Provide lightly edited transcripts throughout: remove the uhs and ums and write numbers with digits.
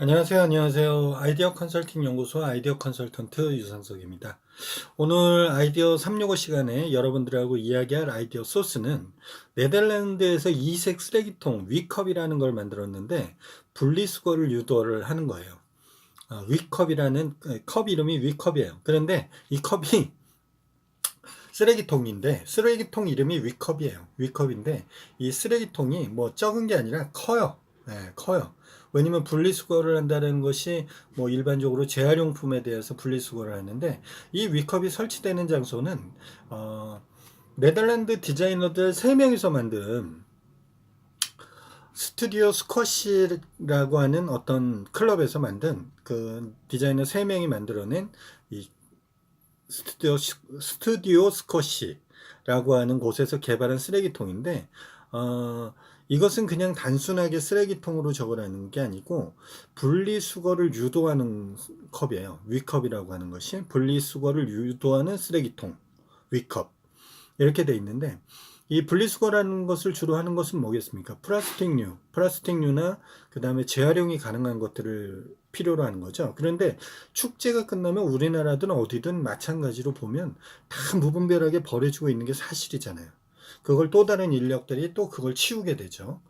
안녕하세요. 아이디어 컨설팅 연구소 아이디어 컨설턴트 유상석입니다. 오늘 아이디어 365 시간에 여러분들하고 이야기할 아이디어 소스는 네덜란드에서 이색 쓰레기통 위컵이라는 걸 만들었는데 분리수거를 유도를 하는 거예요. 위컵이라는 컵 이름이 위컵이에요. 그런데 이 컵이 쓰레기통인데 쓰레기통 이름이 위컵이에요. 위컵인데 이 쓰레기통이 뭐 적은 게 아니라 커요. 네, 커요. 왜냐면 분리수거를 한다는 것이 뭐 일반적으로 재활용품에 대해서 분리수거를 하는데 이 위컵이 설치되는 장소는 네덜란드 디자이너들 3명이서 만든 스튜디오 스쿼시라고 하는 어떤 클럽에서 만든 그 디자이너 3명이 만들어낸 이 스튜디오 스쿼시라고 하는 곳에서 개발한 쓰레기통인데 이것은 그냥 단순하게 쓰레기통으로 적으라는 게 아니고 분리수거를 유도하는 컵이에요. 위컵이라고 하는 것이 분리수거를 유도하는 쓰레기통 위컵 이렇게 돼 있는데 이 분리수거라는 것을 주로 하는 것은 뭐겠습니까? 플라스틱류나 그 다음에 재활용이 가능한 것들을 필요로 하는 거죠. 그런데 축제가 끝나면 우리나라든 어디든 마찬가지로 보면 다 무분별하게 버려지고 있는 게 사실이잖아요. 그걸 또 다른 인력들이 또 그걸 치우게 되죠.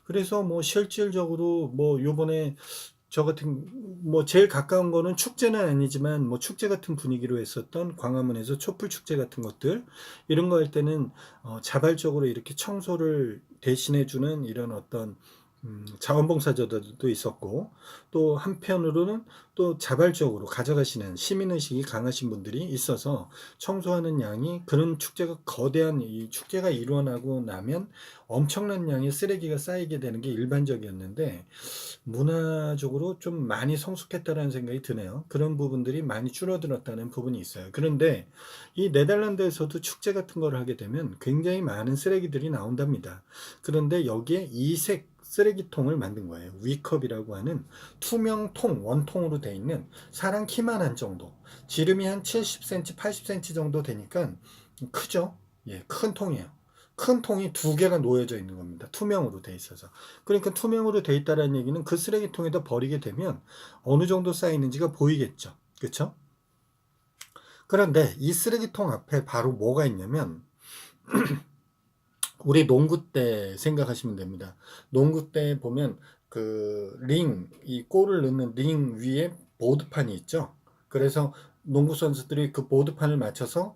그래서 뭐 실질적으로 뭐 요번에 저 같은 뭐 제일 가까운 거는 축제는 아니지만 뭐 축제 같은 분위기로 했었던 광화문에서 촛불 축제 같은 것들 이런 거 할 때는 자발적으로 이렇게 청소를 대신해 주는 이런 어떤 자원봉사자들도 있었고 또 한편으로는 또 자발적으로 가져가시는 시민의식이 강하신 분들이 있어서 청소하는 양이 그런 축제가 거대한 이 축제가 일어나고 나면 엄청난 양의 쓰레기가 쌓이게 되는 게 일반적이었는데 문화적으로 좀 많이 성숙했다라는 생각이 드네요. 그런 부분들이 많이 줄어들었다는 부분이 있어요. 그런데 이 네덜란드에서도 축제 같은 걸 하게 되면 굉장히 많은 쓰레기들이 나온답니다. 그런데 여기에 이색 쓰레기통을 만든 거예요. 위컵이라고 하는 투명 통, 원통으로 되어 있는 사람 키만한 정도. 지름이 한 70cm, 80cm 정도 되니까 크죠? 예, 큰 통이에요. 큰 통이 두 개가 놓여져 있는 겁니다. 투명으로 돼 있어서. 그러니까 투명으로 돼 있다는 얘기는 그 쓰레기통에다 버리게 되면 어느 정도 쌓이는지가 보이겠죠. 그렇죠? 그런데 이 쓰레기통 앞에 바로 뭐가 있냐면 우리 농구 때 생각하시면 됩니다. 농구 때 보면 그 이 골을 넣는 링 위에 보드판이 있죠. 그래서 농구 선수들이 그 보드판을 맞춰서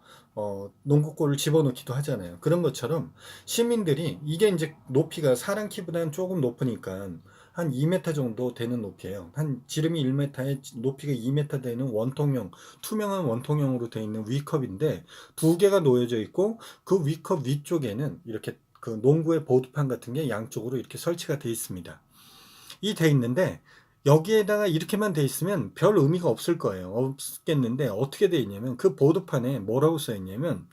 농구골을 집어넣기도 하잖아요. 그런 것처럼 시민들이 이게 이제 높이가 사람 키보다는 조금 높으니까 한 2m 정도 되는 높이에요. 한 지름이 1m에 높이가 2m 되는 원통형, 투명한 원통형으로 되어 있는 위컵인데 두 개가 놓여져 있고 그 위컵 위쪽에는 이렇게 그 농구의 보드판 같은 게 양쪽으로 이렇게 설치가 되어 있습니다. 이 돼 있는데 여기에다가 이렇게만 돼 있으면 별 의미가 없을 거예요. 없겠는데 어떻게 돼 있냐면 그 보드판에 뭐라고 써 있냐면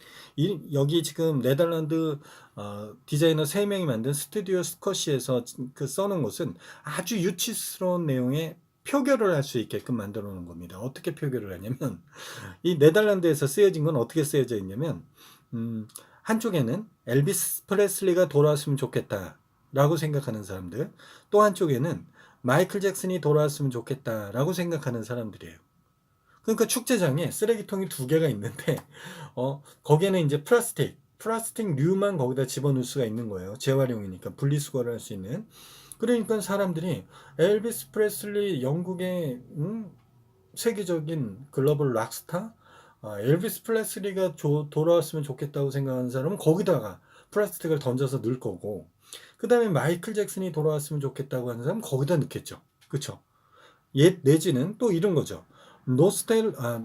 여기 지금 네덜란드 디자이너 3명이 만든 스튜디오 스쿼시에서 그 써놓은 것은 아주 유치스러운 내용의 표결을 할 수 있게끔 만들어 놓은 겁니다. 어떻게 표결을 하냐면 이 네덜란드에서 쓰여진 건 어떻게 쓰여져 있냐면 한쪽에는 엘비스 프레슬리가 돌아왔으면 좋겠다라고 생각하는 사람들, 또 한쪽에는 마이클 잭슨이 돌아왔으면 좋겠다라고 생각하는 사람들이에요. 그러니까 축제장에 쓰레기통이 두 개가 있는데 거기에는 이제 플라스틱류만 거기다 집어넣을 수가 있는 거예요. 재활용이니까 분리수거를 할 수 있는. 그러니까 사람들이 엘비스 프레슬리 영국의 세계적인 글로벌 락스타 엘비스 프레슬리가 돌아왔으면 좋겠다고 생각하는 사람은 거기다가 플라스틱을 던져서 넣을 거고 그 다음에 마이클 잭슨이 돌아왔으면 좋겠다고 하는 사람은 거기다 넣겠죠. 그쵸? 내지는 또 이런 거죠. 노스텔, 아,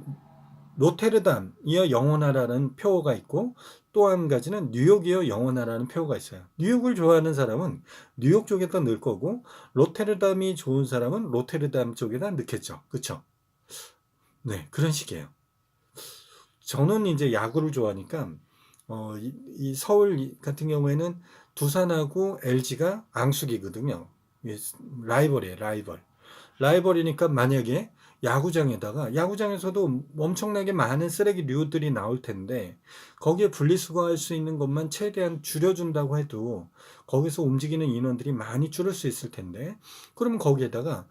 로테르담이여 영원하라는 표어가 있고 또 한 가지는 뉴욕이여 영원하라는 표어가 있어요. 뉴욕을 좋아하는 사람은 뉴욕 쪽에다 넣을 거고 로테르담이 좋은 사람은 로테르담 쪽에다 넣겠죠. 그쵸? 네, 그런 식이에요. 저는 이제 야구를 좋아하니까 이 서울 같은 경우에는 두산하고 LG가 앙숙이거든요. 라이벌이에요, 라이벌. 라이벌이니까 만약에 야구장에서도 엄청나게 많은 쓰레기류들이 나올 텐데 거기에 분리수거할 수 있는 것만 최대한 줄여준다고 해도 거기서 움직이는 인원들이 많이 줄을 수 있을 텐데 그러면 거기에다가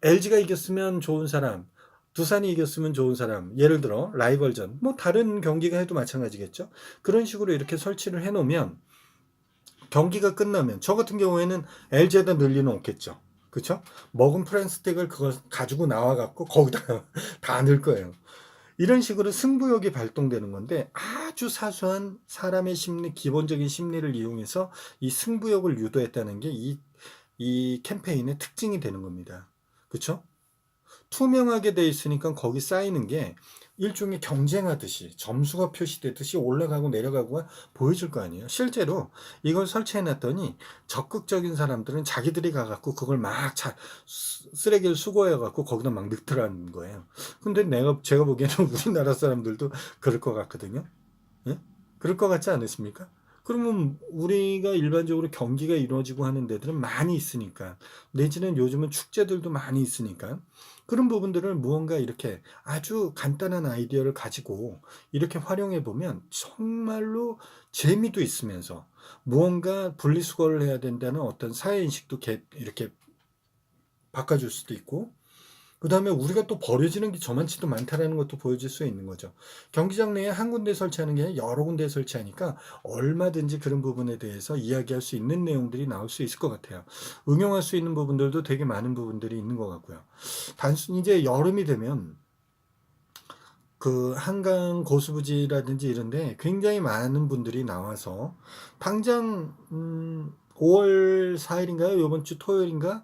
LG가 이겼으면 좋은 사람, 두산이 이겼으면 좋은 사람, 예를 들어 라이벌전, 뭐 다른 경기가 해도 마찬가지겠죠. 그런 식으로 이렇게 설치를 해놓으면 경기가 끝나면 저 같은 경우에는 LG에다 넣을 리는 없겠죠. 그쵸? 먹은 프랜스텍을 그걸 가지고 나와갖고 거기다가 다 넣을 거예요. 이런 식으로 승부욕이 발동되는 건데 아주 사소한 사람의 심리, 기본적인 심리를 이용해서 이 승부욕을 유도했다는 게 이 캠페인의 특징이 되는 겁니다. 그쵸? 투명하게 돼 있으니까 거기 쌓이는 게 일종의 경쟁하듯이 점수가 표시되듯이 올라가고 내려가고가 보여줄 거 아니에요. 실제로 이걸 설치해 놨더니 적극적인 사람들은 자기들이 가갖고 그걸 막 쓰레기를 수거해 갖고 거기다 막 넣더라는 거예요. 근데 제가 보기에는 우리나라 사람들도 그럴 것 같거든요. 예? 그럴 것 같지 않으십니까? 그러면 우리가 일반적으로 경기가 이루어지고 하는 데들은 많이 있으니까, 내지는 요즘은 축제들도 많이 있으니까, 그런 부분들을 무언가 이렇게 아주 간단한 아이디어를 가지고 이렇게 활용해 보면 정말로 재미도 있으면서 무언가 분리수거를 해야 된다는 어떤 사회인식도 이렇게 바꿔줄 수도 있고, 그 다음에 우리가 또 버려지는 게 저만치도 많다라는 것도 보여줄 수 있는 거죠. 경기장 내에 한 군데 설치하는 게 아니라 여러 군데 설치하니까 얼마든지 그런 부분에 대해서 이야기할 수 있는 내용들이 나올 수 있을 것 같아요. 응용할 수 있는 부분들도 되게 많은 부분들이 있는 것 같고요. 단순히 이제 여름이 되면 그 한강 고수부지라든지 이런데 굉장히 많은 분들이 나와서 당장 5월 4일인가요? 이번 주 토요일인가?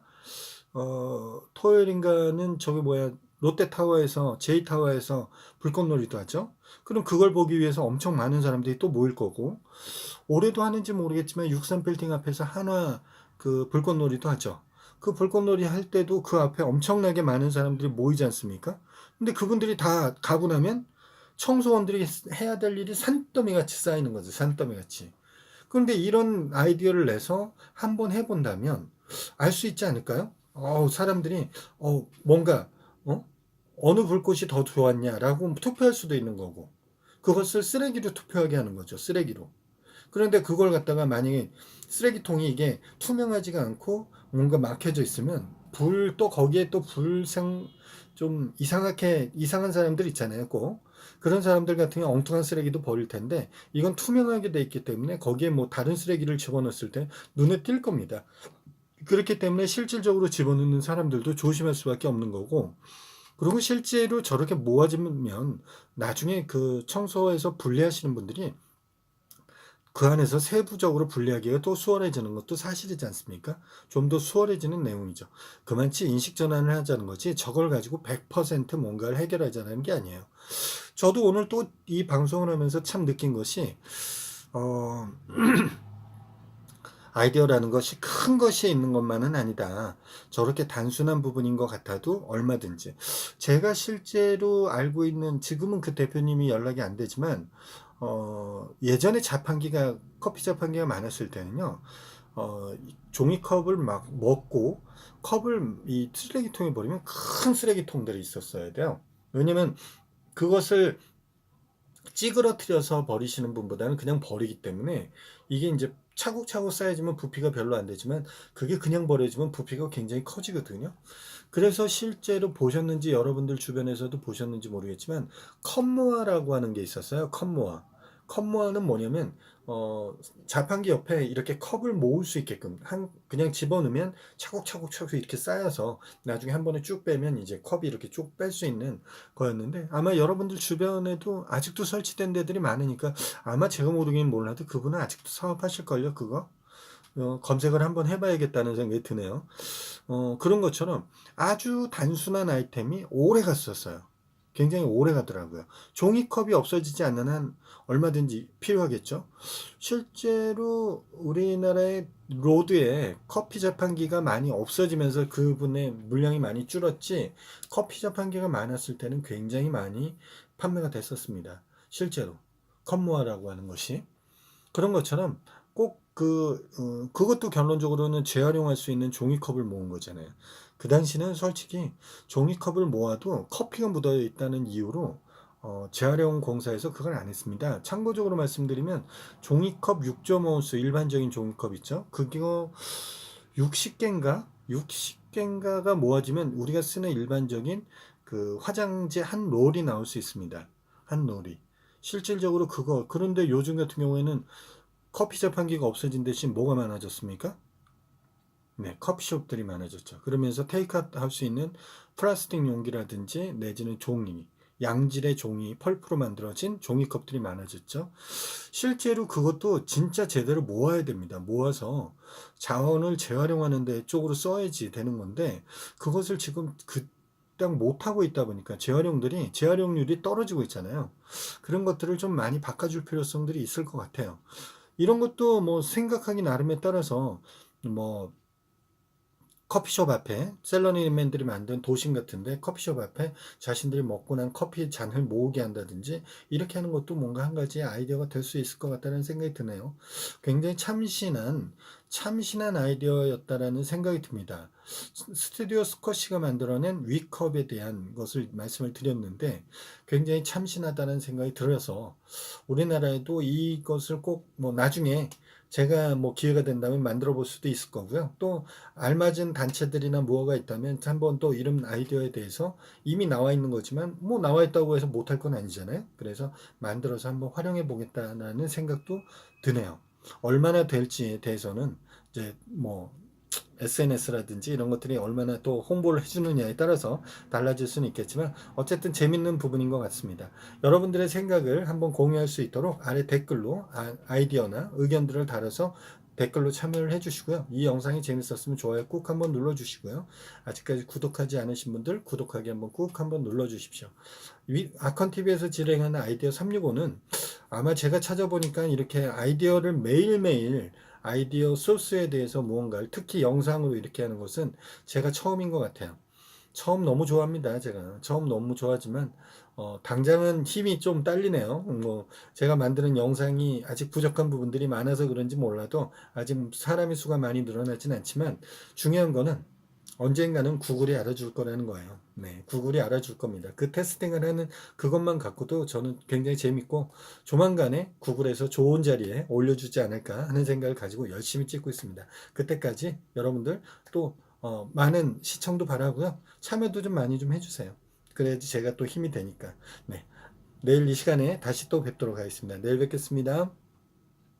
토요일인가는 저기 뭐야, 롯데타워에서, 제이타워에서 불꽃놀이도 하죠. 그럼 그걸 보기 위해서 엄청 많은 사람들이 또 모일 거고, 올해도 하는지 모르겠지만 63빌딩 앞에서 한화 그 불꽃놀이도 하죠. 그 불꽃놀이 할 때도 그 앞에 엄청나게 많은 사람들이 모이지 않습니까? 근데 그분들이 다 가고 나면 청소원들이 해야 될 일이 산더미 같이 쌓이는 거죠. 산더미 같이. 그런데 이런 아이디어를 내서 한번 해본다면 알 수 있지 않을까요? 사람들이 뭔가 어? 어느 불꽃이 더 좋았냐라고 투표할 수도 있는 거고, 그것을 쓰레기로 투표하게 하는 거죠. 쓰레기로. 그런데 그걸 갖다가 만약에 쓰레기통이 이게 투명하지가 않고 뭔가 막혀져 있으면 또 거기에 또 좀 이상한 사람들 있잖아요. 꼭 그런 사람들 같은 경우 엉뚱한 쓰레기도 버릴 텐데, 이건 투명하게 돼 있기 때문에 거기에 뭐 다른 쓰레기를 집어넣었을 때 눈에 띌 겁니다. 그렇기 때문에 실질적으로 집어넣는 사람들도 조심할 수밖에 없는 거고, 그리고 실제로 저렇게 모아지면 나중에 그 청소에서 분리하시는 분들이 그 안에서 세부적으로 분리하기가 또 수월해지는 것도 사실이지 않습니까? 좀 더 수월해지는 내용이죠. 그만치 인식 전환을 하자는 거지 저걸 가지고 100% 뭔가를 해결하자는 게 아니에요. 저도 오늘 또 이 방송을 하면서 참 느낀 것이 어, 아이디어라는 것이 큰 것이 있는 것만은 아니다. 저렇게 단순한 부분인 것 같아도 얼마든지. 제가 실제로 알고 있는, 지금은 그 대표님이 연락이 안 되지만, 예전에 커피 자판기가 많았을 때는요, 종이컵을 막 먹고, 컵을 이 쓰레기통에 버리면 큰 쓰레기통들이 있었어야 돼요. 왜냐면 그것을 찌그러뜨려서 버리시는 분보다는 그냥 버리기 때문에 이게 이제 차곡차곡 쌓여지면 부피가 별로 안 되지만 그게 그냥 버려지면 부피가 굉장히 커지거든요. 그래서 실제로 보셨는지, 여러분들 주변에서도 보셨는지 모르겠지만 컵모아라고 하는 게 있었어요. 컵모아. 컵모아는 뭐냐면 자판기 옆에 이렇게 컵을 모을 수 있게끔 그냥 집어넣으면 차곡차곡차곡 이렇게 쌓여서 나중에 한 번에 쭉 빼면 이제 컵이 이렇게 쭉 뺄 수 있는 거였는데, 아마 여러분들 주변에도 아직도 설치된 데들이 많으니까 아마 제가 모르긴 몰라도 그분은 아직도 사업하실걸요, 그거? 검색을 한번 해봐야겠다는 생각이 드네요. 그런 것처럼 아주 단순한 아이템이 오래 갔었어요. 굉장히 오래 가더라고요. 종이컵이 없어지지 않는 한 얼마든지 필요하겠죠. 실제로 우리나라의 로드에 커피 자판기가 많이 없어지면서 그분의 물량이 많이 줄었지, 커피 자판기가 많았을 때는 굉장히 많이 판매가 됐었습니다. 실제로 컵모아라고 하는 것이 그런 것처럼 꼭 그것도 결론적으로는 재활용할 수 있는 종이컵을 모은 거잖아요. 그 당시는 솔직히 종이컵을 모아도 커피가 묻어 있다는 이유로 재활용 공사에서 그걸 안 했습니다. 참고적으로 말씀드리면 종이컵 6.5온스 일반적인 종이컵 있죠? 그거 60개인가? 개인가가 모아지면 우리가 쓰는 일반적인 그 화장지 한 롤이 나올 수 있습니다. 한 롤이. 실질적으로 그거, 그런데 요즘 같은 경우에는 커피 자판기가 없어진 대신 뭐가 많아졌습니까? 네, 커피숍들이 많아졌죠. 그러면서 테이크아웃 할 수 있는 플라스틱 용기라든지 내지는 종이, 양질의 종이, 펄프로 만들어진 종이컵들이 많아졌죠. 실제로 그것도 진짜 제대로 모아야 됩니다. 모아서 자원을 재활용하는 데 쪽으로 써야지 되는 건데 그것을 지금 그땅 못하고 있다 보니까 재활용률이 떨어지고 있잖아요. 그런 것들을 좀 많이 바꿔줄 필요성들이 있을 것 같아요. 이런 것도 뭐 생각하기 나름에 따라서 뭐 커피숍 앞에 셀러리맨들이 만든 도심 같은데 커피숍 앞에 자신들이 먹고 난 커피 잔을 모으게 한다든지 이렇게 하는 것도 뭔가 한 가지 아이디어가 될 수 있을 것 같다는 생각이 드네요. 굉장히 참신한 아이디어였다라는 생각이 듭니다. 스튜디오 스쿼시가 만들어낸 위컵에 대한 것을 말씀을 드렸는데 굉장히 참신하다는 생각이 들어서 우리나라에도 이것을 꼭 뭐 나중에 제가 뭐 기회가 된다면 만들어 볼 수도 있을 거고요. 또 알맞은 단체들이나 무엇가 있다면 한번 또 이런 아이디어에 대해서 이미 나와 있는 거지만 뭐 나와 있다고 해서 못할 건 아니잖아요. 그래서 만들어서 한번 활용해 보겠다는 생각도 드네요. 얼마나 될지에 대해서는 이제 뭐 SNS라든지 이런 것들이 얼마나 또 홍보를 해주느냐에 따라서 달라질 수는 있겠지만 어쨌든 재밌는 부분인 것 같습니다. 여러분들의 생각을 한번 공유할 수 있도록 아래 댓글로 아이디어나 의견들을 달아서 댓글로 참여를 해주시고요. 이 영상이 재밌었으면 좋아요 꾹 한번 눌러주시고요. 아직까지 구독하지 않으신 분들 구독하기 한번 꾹 한번 눌러주십시오. 아컨TV에서 진행하는 아이디어 365는 아마 제가 찾아보니까 이렇게 아이디어를 매일매일 아이디어 소스에 대해서 무언가를 특히 영상으로 이렇게 하는 것은 제가 처음인 것 같아요. 처음 너무 좋아합니다. 제가 처음 너무 좋아하지만 당장은 힘이 좀 딸리네요. 뭐 제가 만드는 영상이 아직 부족한 부분들이 많아서 그런지 몰라도 아직 사람의 수가 많이 늘어나진 않지만 중요한 거는 언젠가는 구글이 알아줄 거라는 거예요. 네, 구글이 알아줄 겁니다. 그 테스팅을 하는 그것만 갖고도 저는 굉장히 재밌고 조만간에 구글에서 좋은 자리에 올려주지 않을까 하는 생각을 가지고 열심히 찍고 있습니다. 그때까지 여러분들 또 많은 시청도 바라고요. 참여도 좀 많이 좀 해주세요. 그래야지 제가 또 힘이 되니까. 네, 내일 이 시간에 다시 또 뵙도록 하겠습니다. 내일 뵙겠습니다.